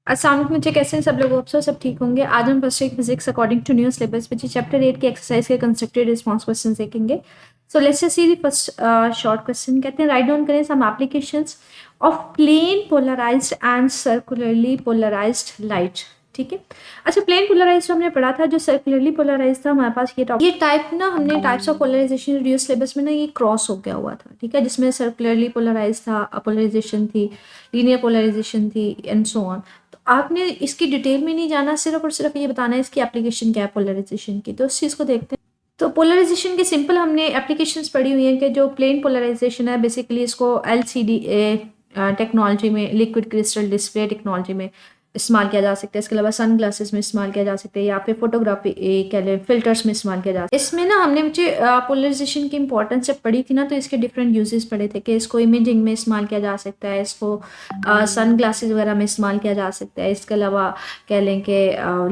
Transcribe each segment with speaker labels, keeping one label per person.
Speaker 1: अस्सलाम वालेकुम बच्चे, कैसे हैं सब लोग? आप सब ठीक होंगे। आज हम first physics according to new syllabus बच्चे चैप्टर 8 के एक्सरसाइज के कंस्ट्रक्टेड रिस्पांस क्वेश्चन देखेंगे। So let's see the first short question. कहते हैं राइट डाउन करें some applications of plane polarised and circularly polarised light. ठीक है, अच्छा प्लेन पोलराइज्ड हमने पढ़ा था, जो सर्कुलरली पोलराइज्ड था हमारे पास ये टाइप ना, हमने types of polarisation reduce syllabus में ना ये क्रॉस हो गया हुआ था। ठीक है, जिसमें सर्कुलरली पोलराइज्ड था, अपोलराइजेशन थी, लीनियर पोलराइजेशन थी एंड सो ऑन। आपने इसकी डिटेल में नहीं जाना, सिर्फ और सिर्फ ये बताना है इसकी एप्लीकेशन क्या है पोलराइजेशन की। तो उस चीज़ को देखते हैं। तो पोलराइजेशन के सिंपल हमने एप्लीकेशंस पढ़ी हुई हैं कि जो प्लेन पोलराइजेशन है बेसिकली इसको एलसीडी टेक्नोलॉजी में, लिक्विड क्रिस्टल डिस्प्ले टेक्नोलॉजी में इस्तेमाल किया जा सकता है। इसके अलावा सन ग्लासेस में इस्तेमाल किया जा सकता है, या फिर फोटोग्राफी कह लें फिल्टर्स में इस्तेमाल किया जा सकता है। इसमें ना हमने मुझे पोलराइजेशन की इंपॉर्टेंस जब पढ़ी थी ना, तो इसके डिफरेंट यूजेस पढ़े थे कि इसको इमेजिंग में इस्तेमाल किया जा सकता है, इसको सन ग्लासेस वगैरह में इस्तेमाल किया जा सकता है। इसके अलावा कह लें कि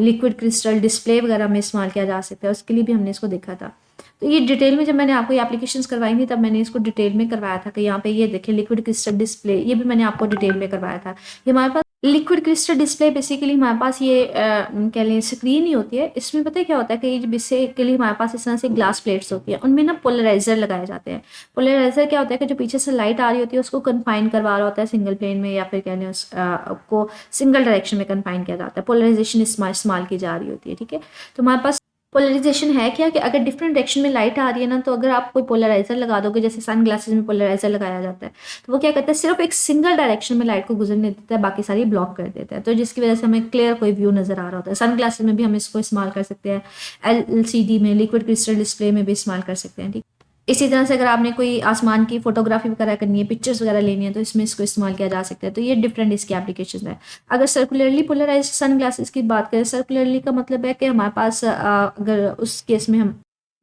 Speaker 1: लिक्विड क्रिस्टल डिस्प्ले वगैरह में इस्तेमाल किया जा सकता है, उसके लिए भी हमने इसको देखा था। तो ये डिटेल में जब मैंने आपको ये एप्लीकेशंस करवाई थी तब मैंने इसको डिटेल में करवाया था कि यहाँ पे ये देखें लिक्विड क्रिस्टल डिस्प्ले, ये भी मैंने आपको डिटेल में करवाया था। ये हमारे पास लिक्विड क्रिस्टल डिस्प्ले बेसिकली हमारे पास ये कह लें स्क्रीन ही होती है। इसमें पता है क्या होता है कि बेसिकली हमारे पास इस तरह से ग्लास प्लेट्स होती है, उनमें ना पोलराइजर लगाए जाते हैं। पोलराइजर क्या होता है कि जो पीछे से लाइट आ रही होती है उसको कन्फाइन करवा रहा होता है सिंगल प्लेन में, या फिर कह लें उसको सिंगल डायरेक्शन में कन्फाइन किया जाता है। पोलराइजेशन इस्तेमाल की जा रही होती है। ठीक है, तो हमारे पास पोलराइजेशन है क्या कि अगर डिफरेंट डायरेक्शन में लाइट आ रही है ना, तो अगर आप कोई पोलराइजर लगा दोगे, जैसे सन ग्लासेस में पोलराइजर लगाया जाता है, तो वो क्या करता है सिर्फ एक सिंगल डायरेक्शन में लाइट को गुजरने देता है, बाकी सारी ब्लॉक कर देता है। तो जिसकी वजह से हमें क्लियर कोई व्यू नजर आ रहा होता है। सन ग्लासेस में भी हम इसको इस्तेमाल कर सकते हैं, एलसीडी में, लिक्विड क्रिस्टल डिस्प्ले में भी इस्तेमाल कर सकते हैं। ठीक, इसी तरह से अगर आपने कोई आसमान की फोटोग्राफी वगैरह करनी है, पिक्चर्स वगैरह लेनी है, तो इसमें इसको इस्तेमाल किया जा सकता है। तो ये डिफरेंट इसकी एप्लीकेशन है। अगर सर्कुलरली पोलराइज्ड सन ग्लासेस की बात करें, सर्कुलरली का मतलब है कि हमारे पास अगर उस केस में हम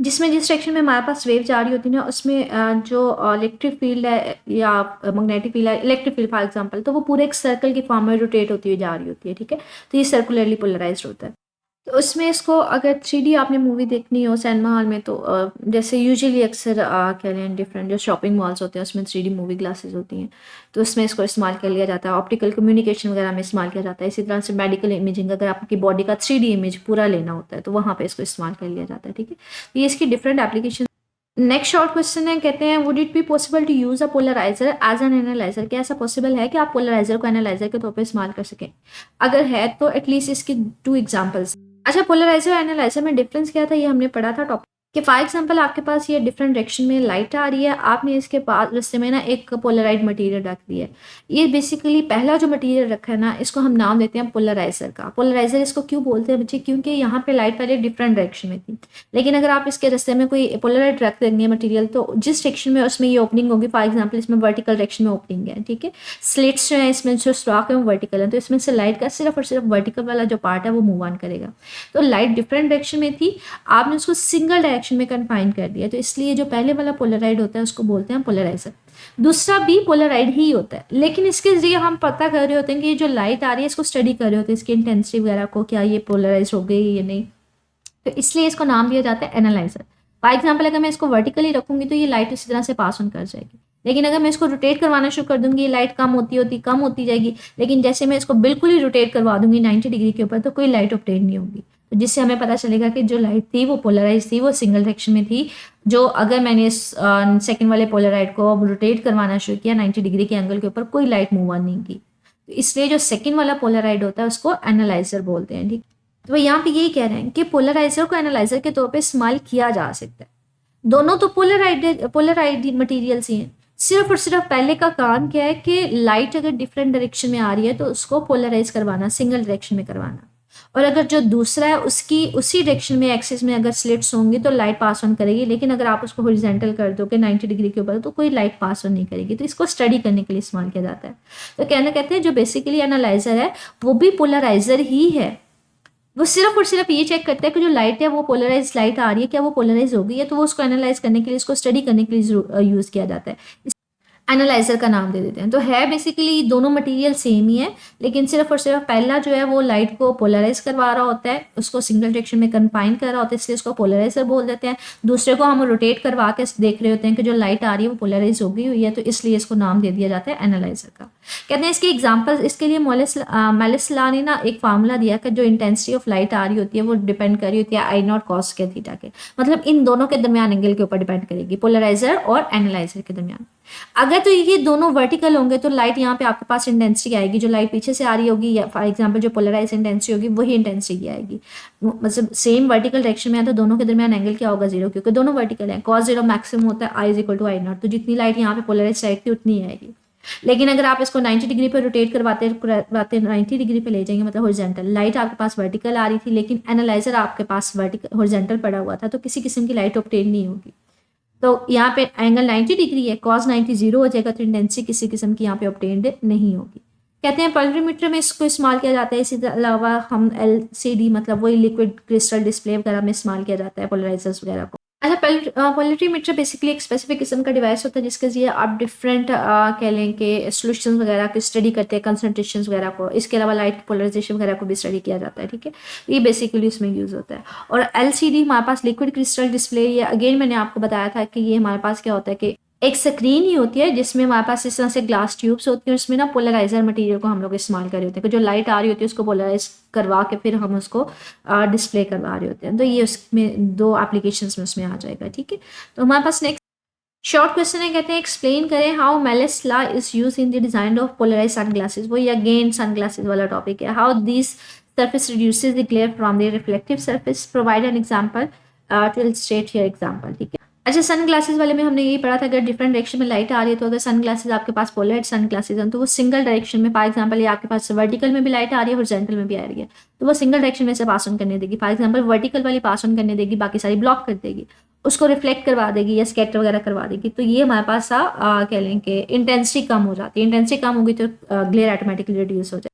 Speaker 1: जिस डायरेक्शन में हमारे पास वेव जा रही होती है ना, उसमें जो इलेक्ट्रिक फील्ड है या मैग्नेटिक फील्ड है, इलेक्ट्रिक फील्ड फॉर एग्जांपल, तो वो पूरे एक सर्कल के फॉर्म में रोटेट होती हुई जा रही होती है। ठीक है, तो ये सर्कुलरली पोलराइज्ड होता है। तो उसमें इसको अगर 3D आपने मूवी देखनी हो सिनेमा हॉल में, तो जैसे यूजुअली अक्सर कह लें डिफरेंट जो शॉपिंग मॉल्स होते हैं उसमें 3D मूवी ग्लासेस होती हैं, तो उसमें इसको इस्तेमाल कर लिया जाता है। ऑप्टिकल कम्युनिकेशन वगैरह में इस्तेमाल किया जाता है। इसी तरह से मेडिकल इमेजिंग, अगर आपकी बॉडी का 3D इमेज पूरा लेना होता है तो वहाँ पर इसको इस्तेमाल कर लिया जाता है। ठीक है, तो ये इसकी different application. Next short question है, कहते हैं would it be possible to use a polariser as an analyser. क्या ऐसा पॉसिबल है कि आप पोलराइजर को एनालाइजर के तौर पर इस्तेमाल कर सकें? अगर है तो एटलीस्ट इसकी 2 एग्जाम्पल्स। अच्छा, पोलराइजर एनालाइजर में डिफरेंस क्या था ये हमने पढ़ा था टॉपिक कि फॉर एग्जांपल आपके पास ये डिफरेंट डायरेक्शन में लाइट आ रही है, आपने इसके पास रास्ते में ना एक पोलराइड मटेरियल रख दिया है। ये बेसिकली पहला जो मटेरियल रखा है ना, इसको हम नाम देते हैं पोलराइजर का। पोलराइजर इसको क्यों बोलते हैं बच्चे? क्योंकि यहाँ पे लाइट पहले डिफरेंट डायरेक्शन में थी, लेकिन अगर आप इसके रास्ते में कोई पोलराइड रख देंगे मटीरियल, तो जिस डायरेक्शन में उसमें ये ओपनिंग होगी, फॉर एग्जाम्पल इसमें वर्टिकल डायरेक्शन में ओपनिंग है, ठीक है, स्लिट्स जो है इसमें जो स्टॉक है वो वर्टिकल है, तो इसमें से लाइट का सिर्फ और सिर्फ वर्टिकल वाला जो पार्ट है वो मूव ऑन करेगा। तो लाइट डिफरेंट डायरेक्शन में थी, आपने उसको सिंगल डायरेक्शन में कन्फाइन कर दिया, तो इसलिए जो पहले वाला पोलराइड होता है उसको बोलते हैं पोलराइजर। दूसरा भी पोलराइड ही होता है, लेकिन इसके जरिए हम पता कर रहे होते हैं कि ये जो लाइट आ रही है इसको स्टडी कर रहे होते हैं, इसकी इंटेंसिटी वगैरह को, क्या ये पोलराइज हो गई या नहीं, तो इसलिए इसको नाम दिया जाता है एनालाइजर। फॉर एग्जाम्पल अगर मैं इसको वर्टिकली रखूंगी तो ये लाइट इसी तरह से पास ऑन कर जाएगी, लेकिन अगर मैं इसको रोटेट करवाना शुरू कर दूंगी, ये लाइट कम होती जाएगी, लेकिन जैसे मैं इसको बिल्कुल ही रोटेट करवा दूंगी 90 डिग्री के ऊपर, तो कोई लाइट ऑब्टेन नहीं होगी। तो जिससे हमें पता चलेगा कि जो लाइट थी वो पोलराइज थी, वो सिंगल डायरेक्शन में थी। जो अगर मैंने इस सेकेंड वाले पोलराइड को रोटेट करवाना शुरू किया 90 डिग्री के एंगल के ऊपर, कोई लाइट मूव ऑन नहीं की, तो इसलिए जो सेकेंड वाला पोलराइड होता है उसको एनालाइजर बोलते हैं। ठीक, तो यहाँ पे यही कह रहे हैं कि पोलराइजर को एनालाइजर के तौर पे इस्तेमाल किया जा सकता है। दोनों तो पोलराइड मटीरियल्स ही हैं, सिर्फ और सिर्फ पहले का काम क्या है कि लाइट अगर डिफरेंट डायरेक्शन में आ रही है तो उसको पोलराइज करवाना, सिंगल डायरेक्शन में करवाना, और अगर जो दूसरा है उसकी उसी डायरेक्शन में एक्सिस में अगर स्लिट्स होंगी तो लाइट पास ऑन करेगी, लेकिन अगर आप उसको हॉरिजॉन्टल कर दोगे 90 डिग्री के ऊपर तो कोई लाइट पास ऑन नहीं करेगी। तो इसको स्टडी करने के लिए इस्तेमाल किया जाता है। तो कहते हैं जो बेसिकली एनालाइजर है वो भी पोलराइजर ही है, वो सिर्फ और सिर्फ ये चेक करता है कि जो लाइट है वो पोलराइज लाइट आ रही है, क्या वो पोलराइज हो गई है, तो वो उसको एनालाइज करने के लिए, इसको स्टडी करने के लिए यूज़ किया जाता है, एनालाइजर का नाम दे देते हैं। तो है बेसिकली दोनों मटेरियल सेम ही है, लेकिन सिर्फ और सिर्फ पहला जो है वो लाइट को पोलराइज करवा रहा होता है, उसको सिंगल डायरेक्शन में कन्फाइन कर रहा होता है, इसलिए उसको पोलराइजर बोल देते हैं। दूसरे को हम रोटेट करवा के देख रहे होते हैं कि जो लाइट आ रही है वो पोलराइज हो गई हुई है, तो इसलिए इसको नाम दे दिया जाता है एनालाइजर का। कहते हैं इसके एग्जांपल्स, इसके लिए मेलिस लॉ ने ना एक फार्मूला दिया कि जो इंटेंसिटी ऑफ लाइट आ रही होती है वो डिपेंड कर रही होती है आई नॉट कॉस के थीटा के, मतलब इन दोनों के दरमियान एंगल के ऊपर डिपेंड करेगी, पोलराइजर और एनालाइजर के दरमियान। अगर तो ये दोनों वर्टिकल होंगे तो लाइट यहाँ पे आपके पास इंटेंसिटी आएगी, जो लाइट पीछे से आ रही होगी या फॉर एग्जांपल जो पोलराइज इंटेंसिटी होगी वही इंटेंसिटी आएगी, मतलब सेम वर्टिकल डायरेक्शन में है तो दोनों के दरमियान एंगल क्या होगा, जीरो, क्योंकि दोनों वर्टिकल है। कॉस जीरो मैक्सिमम होता है I is equal to I naught, तो जितनी लाइट यहाँ पे पोलराइज साइड थी उतनी आएगी। लेकिन अगर आप इसको 90 डिग्री पर रोटेट करवाते 90 डिग्री पे ले जाएंगे, मतलब हॉरिजॉन्टल, लाइट आपके पास वर्टिकल आ रही थी लेकिन एनालाइजर आपके पास वर्टिकल हॉरिजॉन्टल पड़ा हुआ था, तो किसी किस्म की लाइट ऑब्टेन नहीं होगी। तो यहाँ पे एंगल 90 डिग्री है, कॉस 90 जीरो हो जाएगा, तो इंटेंसिटी किसी किस्म की यहाँ पे ऑब्टेन्ड नहीं होगी। कहते हैं पोलरीमीटर में इसको इस्तेमाल किया जाता है, इसी अलावा हम LCD मतलब वही लिक्विड क्रिस्टल डिस्प्ले वगैरह में इस्तेमाल किया जाता है पोलराइजर्स वगैरह को। अच्छा, पोलरीमीटर बेसिकली एक स्पेसिफिक किस्म का डिवाइस होता है जिसके जरिए आप डिफरेंट कह लें कि सोल्यूशन वगैरह की स्टडी करते हैं, कंसनट्रेशन वगैरह को, इसके अलावा लाइट पोलराइजेशन वगैरह को भी स्टडी किया जाता है, ठीक है, ये बेसिकली उसमें यूज़ होता है। और LCD हमारे पास लिक्विड क्रिस्टल डिस्प्ले, ये अगेन मैंने आपको बताया था कि ये हमारे पास क्या होता है कि एक स्क्रीन ही होती है जिसमें हमारे पास इस तरह से ग्लास ट्यूब्स होती हैं, उसमें ना पोलराइजर मटेरियल को हम लोग इस्तेमाल कर रहे होते हैं कि जो लाइट आ रही होती है उसको पोलराइज करवा के फिर हम उसको डिस्प्ले करवा रहे होते हैं। तो ये उसमें दो एप्लीकेशंस में उसमें आ जाएगा, ठीक है। तो हमारे पास नेक्स्ट शॉर्ट क्वेश्चन है, कहते हैं एक्सप्लेन करें how Malus law is use in the design of polarise sunglasses. वही अगेन सनग्लासेस वाला टॉपिक है। How this surface reduces the glare from the reflective surface, provide an example to illustrate here example, ठीक है। अच्छा, sun glasses वाले में हमने यही पढ़ा था, अगर डिफरेंट डायरेक्शन में लाइट आ रही है तो अगर सन ग्लासेस आपके पास पोलराइज सन ग्लासेस हैं तो वो सिंगल डायरेक्शन में, फॉर एग्जांपल ये आपके पास वर्टिकल में भी लाइट आ रही है, हॉरिजॉन्टल में भी आ रही है, तो वो सिंगल डायरेक्शन में से पास ऑन करने देगी। फॉर एग्जांपल वर्टिकल वाली पास ऑन करने देगी, बाकी सारी ब्लॉक कर देगी, उसको रिफ्लेक्ट करवा देगी या स्कैटर वगैरह करवा देगी। तो ये हमारे पास कह लें कि इंटेंसिटी कम हो जाती है। इंटेंसिटी कम होगी तो ग्लेयर ऑटोमेटिकली रिड्यूस हो जाए।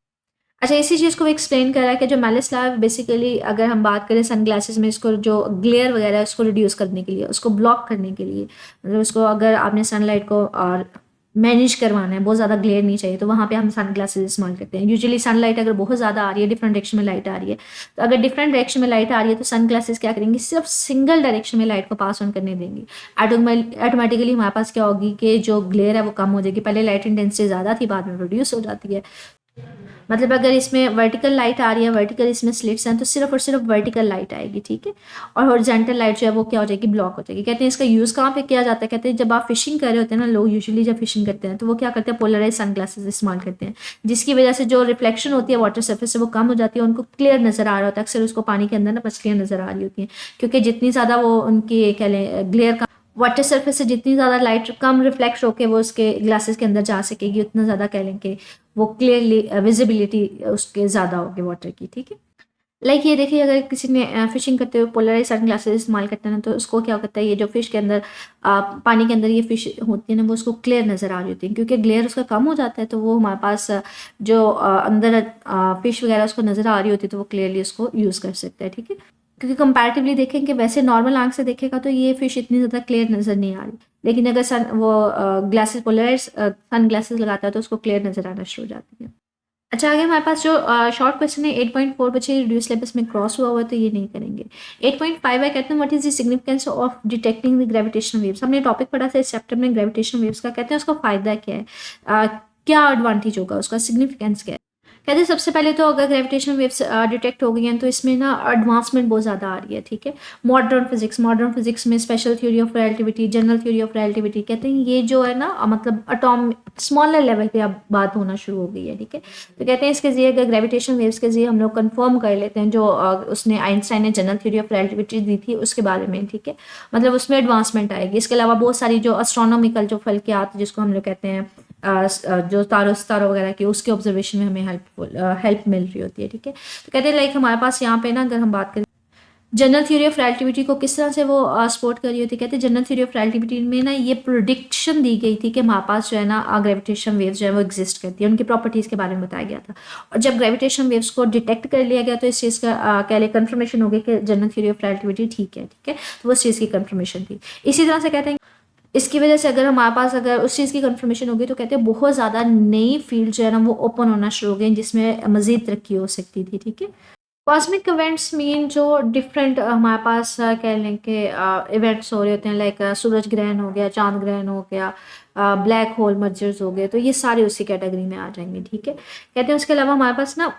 Speaker 1: अच्छा, इसी चीज़ को एक्सप्लेन करा है कि जो मेलिस लॉ बेसिकली अगर हम बात करें सन ग्लासेस में, इसको जो ग्लेयर वगैरह है उसको रिड्यूस करने के लिए, उसको ब्लॉक करने के लिए, मतलब उसको अगर आपने सनलाइट को और मैनेज करवाना है, बहुत ज़्यादा ग्लेयर नहीं चाहिए, तो वहाँ पे हम सन ग्लासेस इस्तेमाल करते हैं। यूजुअली सनलाइट अगर बहुत ज़्यादा आ रही है, डिफरेंट डायरेक्शन में लाइट आ रही है, तो अगर डिफरेंट डायरेक्शन में लाइट आ रही है तो सन ग्लासेस क्या करेंगी, सिर्फ सिंगल डायरेक्शन में लाइट को पास ऑन करने देंगी। ऑटोमेटिकली हमारे पास क्या होगी कि जो ग्लेयर है वो कम हो जाएगी। पहले लाइट इंटेंसिटी ज़्यादा थी, बाद में रिड्यूस हो जाती है। मतलब अगर इसमें वर्टिकल लाइट आ रही है, वर्टिकल इसमें स्लिट्स हैं, तो सिर्फ और सिर्फ वर्टिकल लाइट आएगी, ठीक है। और हॉरिजॉन्टल लाइट जो है वो क्या हो जाएगी, ब्लॉक हो जाएगी। कहते हैं इसका यूज़ कहाँ पे किया जाता है, कहते हैं जब आप फिशिंग कर रहे होते हैं ना, लोग यूजुअली जब फिशिंग करते हैं तो वो क्या करते हैं, पोलराइज सनग्लासेस इस्तेमाल करते हैं, जिसकी वजह से जो रिफ्लेक्शन होती है वाटर सरफेस से वो कम हो जाती है, उनको क्लियर नजर आ रहा होता है। अक्सर उसको पानी के अंदर ना मछलियाँ नजर आ रही होती हैं, क्योंकि जितनी ज़्यादा वो उनकी कह लें ग्लेयर का वाटर सरफेस से जितनी ज़्यादा लाइट कम रिफ्लेक्ट होकर वो उसके ग्लासेस के अंदर जा सकेगी, उतना ज़्यादा कह लें कि वो क्लियरली विजिबिलिटी उसके ज़्यादा होगी वाटर की, ठीक है। लाइक ये देखिए, अगर किसी ने फिशिंग करते हुए पोलराइज सन ग्लासेस इस्तेमाल करते हैं ना, तो उसको क्या करता है, ये जो फिश के अंदर पानी के अंदर ये फिश होती है ना, वो उसको क्लियर नज़र आ रही होती है, क्योंकि ग्लेयर उसका कम हो जाता है, तो वो हमारे पास जो अंदर फिश वगैरह उसको नज़र आ रही होती है, तो वो क्लियरली उसको यूज़ कर सकता है, ठीक है। क्योंकि कंपैरेटिवली देखेंगे, वैसे नॉर्मल आंख से देखेगा तो ये फिश इतनी ज़्यादा क्लियर नज़र नहीं आ रही, लेकिन अगर वो ग्लासेस पोलराइज सन ग्लासेस लगाता है तो उसको क्लियर नज़र आना शुरू हो जाती है। अच्छा, आगे हमारे पास जो शॉर्ट क्वेश्चन है 8.4 बच्चे रिड्यूस सिलेबस में क्रॉस हुआ है, तो ये नहीं करेंगे। 8.5 है, कहते हैं what is the significance of detecting the gravitational waves. हमने टॉपिक पढ़ा था इस चैप्टर में ग्रेविटेशनल वेव्स का। कहते हैं उसका फ़ायदा क्या है, क्या एडवांटेज होगा, उसका सिग्निफिकेंस क्या है। कहते हैं सबसे पहले तो अगर ग्रेविटेशनल वेव्स डिटेक्ट हो गई हैं तो इसमें ना एडवांसमेंट बहुत ज़्यादा आ रही है, ठीक है। मॉडर्न फिजिक्स में special theory of relativity, general theory of relativity, कहते हैं ये जो है ना मतलब अटॉम स्मॉलर लेवल पे अब बात होना शुरू हो गई है, ठीक है। तो कहते हैं इसके जरिए अगर ग्रेविटेशनल वेव्स के जरिए हम लोग कंफर्म कर लेते हैं जो उसने आइंस्टाइन ने जनरल थ्योरी ऑफ रिलेटिविटी दी थी उसके बारे में, ठीक है, मतलब उसमें एडवांसमेंट आएगी। इसके अलावा बहुत सारी जो एस्ट्रोनॉमिकल जो फल्कियात जिसको हम लोग कहते हैं जो तारों वगैरह की, उसके ऑब्जर्वेशन में हमें हेल्प मिल रही होती है, ठीक है। तो कहते हैं लाइक हमारे पास यहाँ पे ना अगर हम बात करें जनरल थ्योरी ऑफ रिलेटिविटी को किस तरह से वो सपोर्ट कर रही होती है। कहते हैं जनरल थ्योरी ऑफ रिलेटिविटी में ना ये प्रोडिक्शन दी गई थी कि हमारे पास जो है ना ग्रेविटेशन वेव्स जो है वो एग्जिस्ट करती है, उनकी प्रॉपर्टीज़ के बारे में बताया गया था। और जब ग्रेविटेशन वेव्स को डिटेक्ट कर लिया गया तो इस चीज़ का कह लें कन्फर्मेशन हो गई कि जनरल थ्योरी ऑफ रिलेटिविटी ठीक है, ठीक है। तो वो उस चीज़ की कन्फर्मेशन थी। इसी तरह से कहते हैं इसकी वजह से अगर हमारे पास अगर उस चीज़ की कंफर्मेशन होगी तो कहते हैं बहुत ज़्यादा नई फील्ड जो है ना वो ओपन होना शुरू हो गई जिसमें मज़ीद तरक्की हो सकती थी, ठीक है। कॉस्मिक इवेंट्स मीन जो डिफरेंट हमारे पास कह लें कि इवेंट्स हो रहे होते हैं, लाइक सूरज ग्रहण हो गया, चांद ग्रहण हो गया, ब्लैक होल मर्जर्स हो गए, तो ये सारे उसी कैटेगरी में आ जाएंगे, ठीक है। कहते हैं उसके अलावा हमारे पास ना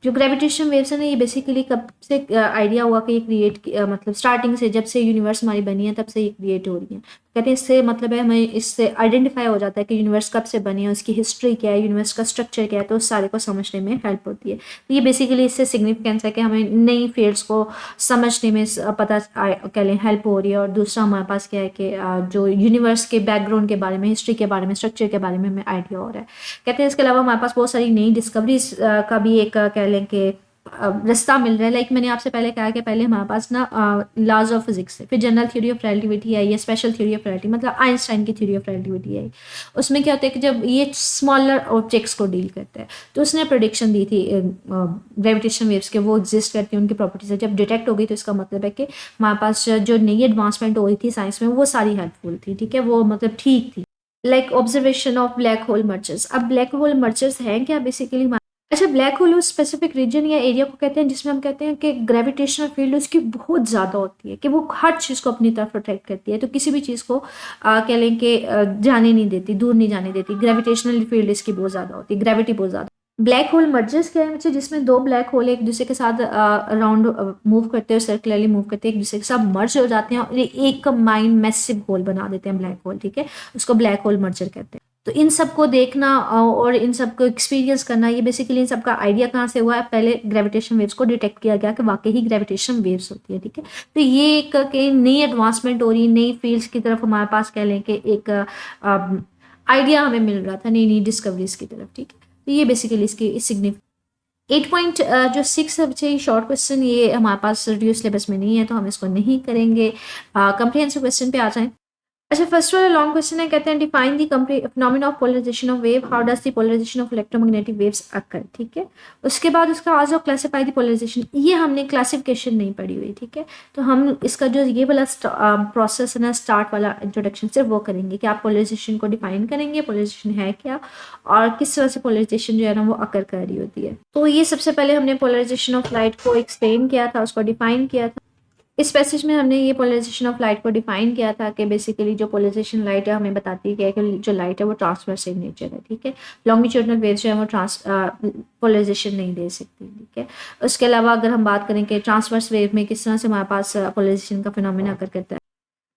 Speaker 1: जो ग्रेविटेशन वेव्स है ना, ये बेसिकली कब से आइडिया हुआ कि ये क्रिएट मतलब स्टार्टिंग से, जब से यूनिवर्स हमारी बनी है तब से ये क्रिएट हो रही है। कहते हैं इससे मतलब है, हमें इससे आइडेंटिफाई हो जाता है कि यूनिवर्स कब से बनी है, उसकी हिस्ट्री क्या है, यूनिवर्स का स्ट्रक्चर क्या है, तो उस सारे को समझने में हेल्प होती है। तो ये बेसिकली इससे सिग्निफिकेंस है कि हमें नई फील्ड्स को समझने में पता कह लें हेल्प हो रही है। और दूसरा हमारे पास क्या है कि जो यूनिवर्स के बैकग्राउंड के बारे में, हिस्ट्री के बारे में, स्ट्रक्चर के बारे में हमें आइडिया हो रहा है। कहते हैं इसके अलावा हमारे पास बहुत सारी नई डिस्कवरीज का भी एक कह लें कि रास्ता मिल रहा है। लाइक मैंने आपसे पहले कहा कि पहले हमारे पास ना लॉज ऑफ फिजिक्स है, फिर जनरल थ्योरी ऑफ रिलेटिविटी आई है, स्पेशल थ्योरी ऑफ रिलेटिविटी मतलब आइंस्टाइन की थ्योरी ऑफ रिलेटिविटी आई। उसमें क्या होता है कि जब ये स्मॉलर ऑब्जेक्ट्स को डील करता है, तो उसने प्रोडिक्शन दी थी ग्रेविटेशन वेव्स के वो एग्जिस्ट करती हैं, उनकी प्रॉपर्टीज है। जब डिटेक्ट हो गई तो इसका मतलब है कि हमारे पास जो नई एडवांसमेंट हो रही थी साइंस में, वो सारी हेल्पफुल थी, ठीक है, वो मतलब ठीक थी। Like observation of black hole mergers. अब ब्लैक होल मर्जर्स हैं क्या बेसिकली? अच्छा, ब्लैक होल उस स्पेसिफिक रीजन या एरिया को कहते हैं जिसमें हम कहते हैं कि ग्रेविटेशनल फील्ड उसकी बहुत ज़्यादा होती है, कि वो हर चीज़ को अपनी तरफ अट्रैक्ट करती है, तो किसी भी चीज़ को कह लें कि जाने नहीं देती, दूर नहीं जाने देती। ग्रेविटेशनल फील्ड इसकी बहुत ज़्यादा होती है, ग्रेविटी बहुत ज़्यादा। ब्लैक होल मर्जर्स क्या है बच्चे? जिसमें दो ब्लैक होल एक दूसरे के साथ अराउंड मूव करते हैं, सर्कुलरली मूव करते हैं, एक दूसरे के साथ मर्ज हो जाते हैं और एक कंबाइंड मैसिव होल बना देते हैं ब्लैक होल, ठीक है। उसको ब्लैक होल मर्जर कहते हैं। तो इन सब को देखना और इन सब को एक्सपीरियंस करना, ये बेसिकली इन सब का आइडिया कहाँ से हुआ है? पहले ग्रेविटेशन वेव्स को डिटेक्ट किया गया कि वाकई ही ग्रेविटेशन वेव्स होती है, ठीक है। तो ये एक कि नई एडवांसमेंट हो रही, नई फील्ड्स की तरफ हमारे पास कह लें कि एक आइडिया हमें मिल रहा था, नई नई डिस्कवरीज की तरफ, ठीक है। तो ये बेसिकली इसकी सिग्निफिकेंस। 8 जो 6 बच्चे शॉर्ट क्वेश्चन, ये हमारे पास रिड्यूस सिलेबस में नहीं है तो हम इसको नहीं करेंगे। कंप्रिहेंसिव क्वेश्चन पे आ जाएं। अच्छा, फर्स्ट वाला लॉन्ग क्वेश्चन है, कहते हैं define the phenomena of polarisation of wave, how does the polarisation of electromagnetic waves occur, ठीक है। उसके बाद उसका आज ऑफ क्लासिफाई द पोलराइजेशन, ये हमने क्लासिफिकेशन नहीं पढ़ी हुई, ठीक है। तो हम इसका जो ये वाला प्रोसेस है ना, स्टार्ट वाला इंट्रोडक्शन, सिर्फ वो करेंगे कि आप पोलराइजेशन को डिफाइन करेंगे, पोलराइजेशन है क्या और किस तरह से पोलराइजेशन जो है ना वो अकर कर रही होती है। तो ये सबसे पहले हमने पोलराइजेशन ऑफ लाइट को एक्सप्लेन किया था, उसको डिफाइन किया था। इस पैसेज में हमने ये पोलराइजेशन ऑफ लाइट को डिफाइन किया था कि बेसिकली जो पोलराइजेशन लाइट है हमें बताती है कि जो लाइट है वो ट्रांसवर्स इन नेचर है, ठीक है। लॉन्गिट्यूडनल वेव्स जो है वो पोलराइजेशन नहीं दे सकती, ठीक है। उसके अलावा अगर हम बात करें कि ट्रांसवर्स वेव में किस तरह से हमारे पास पोलराइजेशन का फिनोमेना अकर करता है,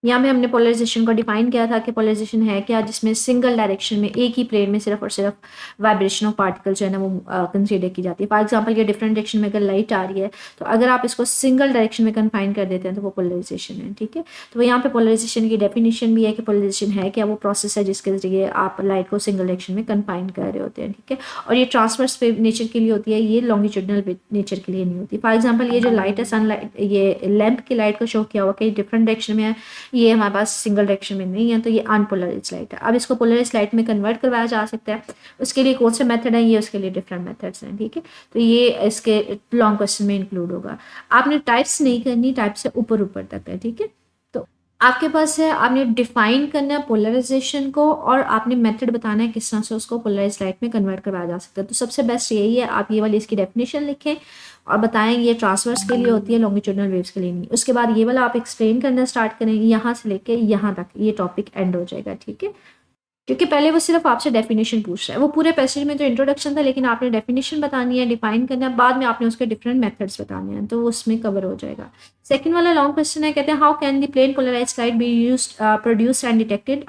Speaker 1: यहाँ पे हमने पोलराइजेशन को डिफाइन किया था कि पोलराइजेशन है क्या, जिसमें सिंगल डायरेक्शन में एक ही प्लेन में सिर्फ और सिर्फ वाइब्रेशन ऑफ पार्टिकल जो है ना वो कंसीडर की जाती है। फॉर एग्जांपल ये डिफरेंट डायरेक्शन में अगर लाइट आ रही है तो अगर आप इसको सिंगल डायरेक्शन में कन्फाइन कर देते हैं तो वो पोलराइजेशन है, ठीक है। तो यहाँ पे पोलराइजेशन की डेफिनेशन भी है कि पोलराइजेशन है क्या, वो प्रोसेस है जिसके जरिए आप लाइट को सिंगल डायरेक्शन में कन्फाइन कर रहे होते हैं, ठीक है। और ये ट्रांसवर्स नेचर के लिए होती है, ये लॉन्गिट्यूडनल नेचर के लिए नहीं होती। फॉर एग्जाम्पल ये जो लाइट है, सनलाइट, ये लैंप की लाइट को शो किया हुआ कि डिफरेंट डायरेक्शन में है, ये हमारे पास सिंगल डायरेक्शन में नहीं है, तो ये अनपोलराइज लाइट है। अब इसको पोलराइज लाइट में कन्वर्ट करवाया जा सकता है, उसके लिए कौन से मेथड है, ये उसके लिए डिफरेंट मेथड्स हैं, ठीक है। तो ये इसके लॉन्ग क्वेश्चन में इंक्लूड होगा। आपने टाइप्स नहीं करनी, टाइप से ऊपर ऊपर तक है, ठीक है। तो आपके पास है, आपने डिफाइन करना है पोलराइजेशन को और आपने मेथड बताना है किस तरह से उसको पोलराइज लाइट में कन्वर्ट करवाया जा सकता है। तो सबसे बेस्ट यही है, आप ये वाली इसकी डेफिनेशन लिखें और बताएं ये ट्रांसवर्स के लिए होती है, लॉन्गिट्यूडनल वेव्स के लिए नहीं। उसके बाद ये वाला आप एक्सप्लेन करना स्टार्ट करेंगे, यहाँ से लेके यहाँ तक ये टॉपिक एंड हो जाएगा, ठीक है। क्योंकि पहले वो सिर्फ आपसे डेफिनेशन पूछ रहा है, वो पूरे पैसेज में तो इंट्रोडक्शन था, लेकिन आपने डेफिनेशन बतानी है, डिफाइन करना है, बाद में आपने उसके डिफरेंट मेथड्स बताने हैं, तो वो उसमें कवर हो जाएगा। सेकंड वाला लॉन्ग क्वेश्चन है, कहते हैं how can the plane polarised light be used produced and detected,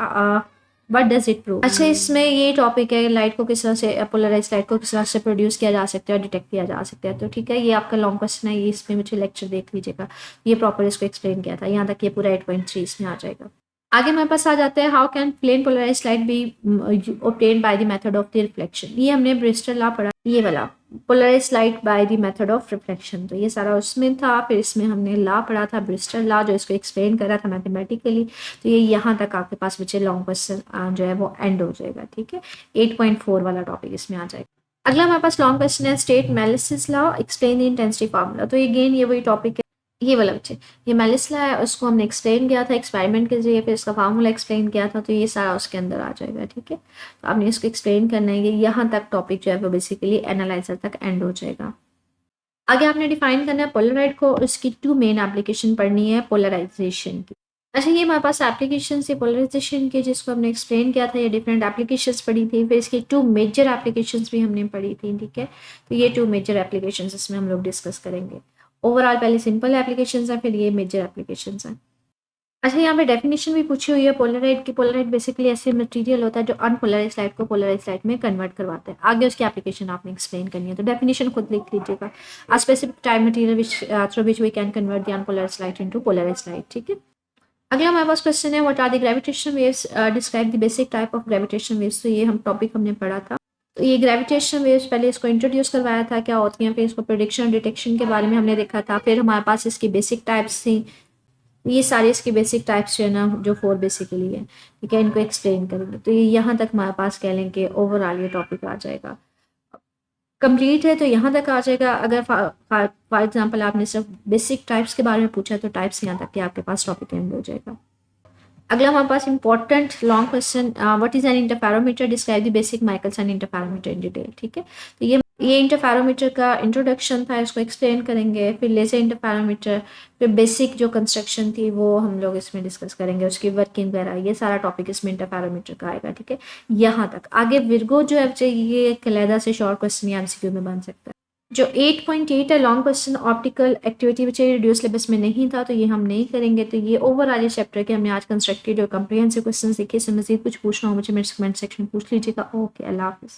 Speaker 1: what does it prove. अच्छा, इसमें ये टॉपिक है लाइट को किस तरह से, पोलराइज लाइट को किस तरह से प्रोड्यूस किया जा सकता है और डिटेक्ट किया जा सकता है। तो ठीक है, ये आपका लॉन्ग क्वेश्चन है, ये इसमें मुझे लेक्चर देख लीजिएगा, ये प्रॉपर इसको एक्सप्लेन किया था, यहाँ तक ये पूरा 8.3 इसमें आ जाएगा। आगे हमारे पास आ जाता है how can plane polarise light be obtain by the method of the reflection. ये हमने ब्रिस्टल लॉ पढ़ा, ये वाला polarise light by the method of reflection, तो ये सारा उसमें था। फिर इसमें हमने लॉ पढ़ा था ब्रिस्टल लॉ, जो इसको एक्सप्लेन कर रहा था मैथमेटिकली। तो ये यहाँ तक आपके पास बचे लॉन्ग क्वेश्चन जो है वो एंड हो जाएगा, ठीक है। 8.4 वाला टॉपिक इसमें आ जाएगा। अगला हमारे पास लॉन्ग क्वेश्चन है state Malus's law, explain the intensity formula. तो अगेन ये वही टॉपिक है, ये वाला बच्चे, ये मेलिस लॉ है, उसको हमने एक्सप्लेन किया था एक्सपेरिमेंट के जरिए, फिर इसका फार्मूला एक्सप्लेन किया था, तो ये सारा उसके अंदर आ जाएगा, ठीक है। तो आपने इसको एक्सप्लेन करना है, यहाँ तक टॉपिक जो है वो बेसिकली एनालाइजर तक एंड हो जाएगा। आगे आपने डिफाइन करना है पोलराइड को, उसकी 2 मेन एप्लीकेशन पढ़नी है पोलराइजेशन की। अच्छा, ये हमारे पास एप्लीकेशन से पोलराइजेशन के, जिसको हमने एक्सप्लेन किया था, ये डिफरेंट एप्लीकेशंस पढ़ी थी, फिर इसकी 2 मेजर एप्लीकेशंस भी हमने पढ़ी थी, ठीक है। तो ये 2 मेजर एप्लीकेशंस इसमें हम लोग डिस्कस करेंगे। ओवरऑल पहले सिंपल एप्लीकेशंस हैं, फिर ये मेजर एप्लीकेशंस हैं। अच्छा, यहाँ पे डेफिनेशन भी पूछी हुई है पोलराइड की। पोलराइड बेसिकली ऐसे मटेरियल होता है जो अनपोलराइज लाइट को पोलराइज लाइट में कन्वर्ट करवाता है। आगे उसकी एप्लीकेशन आपने एक्सप्लेन करनी है, तो डेफिनेशन खुद लिख लीजिएगा। A specific type material through which we can convert the unpolarise light into polarise light, ठीक है। अगला हमारे पास क्वेश्चन है, what are the gravitation waves, describe the basic type of gravitation waves. तो ये हम टॉपिक हमने पढ़ा था। तो ये ग्रेविटेशन वेव्स पहले इसको इंट्रोड्यूस करवाया था क्या होती हैं, फिर इसको प्रोडिक्शन डिटेक्शन के बारे में हमने देखा था, फिर हमारे पास इसकी बेसिक टाइप्स थी। ये सारे इसके बेसिक टाइप्स जो है ना, जो 4 बेसिकली है, ठीक है, इनको एक्सप्लेन करेंगे। तो ये यहाँ तक हमारे पास कह लें कि ओवरऑल ये टॉपिक आ जाएगा, कंप्लीट है तो यहाँ तक आ जाएगा। अगर फॉर एग्जांपल आपने सिर्फ बेसिक टाइप्स के बारे में पूछा तो टाइप्स यहाँ तक के आपके पास टॉपिक एंड हो जाएगा। अगला हमारे पास important long question, what is an interferometer, describe the basic Michelson interferometer in detail, ठीक है। तो ये इंटरफेरोमीटर का इंट्रोडक्शन था, इसको एक्सप्लेन करेंगे। फिर लेजर इंटरफेरोमीटर, फिर बेसिक जो कंस्ट्रक्शन थी वो हम लोग इसमें डिस्कस करेंगे, उसकी वर्किंग वगैरह, ये सारा टॉपिक इसमें इंटरफेरोमीटर का आएगा, ठीक है। यहाँ तक आगे विर्गो जो है, ये एक अलहदा से शॉर्ट क्वेश्चन या एमसीक्यू में बन सकता है। जो 8.8 है long question optical activity, which reduce syllabus में नहीं था, तो ये हम नहीं करेंगे। तो ये ओवरऑल चैप्टर के हमने आज कंस्ट्रक्टेड और कंप्रिहेंसिव क्वेश्चन देखे। इससे मजीद कुछ पूछना हो मुझे मेरे कमेंट सेक्शन में पूछ लीजिएगा। ओके, अल्लाह हाफिज़।